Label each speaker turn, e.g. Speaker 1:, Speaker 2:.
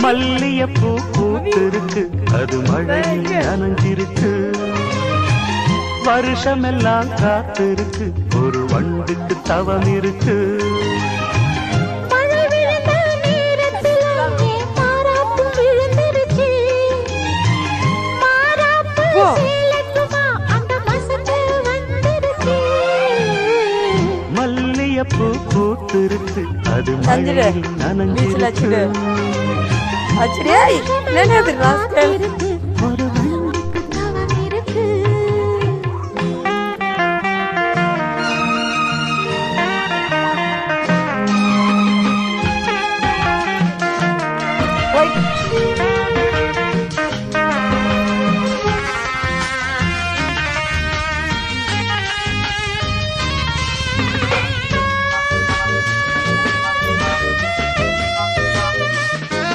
Speaker 1: மல்லியப்பூ பூத்திருக்கு அது மழையில் நனைஞ்சிருக்கு வருஷமெல்லாம் காத்திருக்கு ஒரு வண்டுக்கு தவம் இருக்கு மல்லியப்பூ பூத்திருக்கு அது மழையில் நனைஞ்சிருக்கு
Speaker 2: அச்சடியா என்ன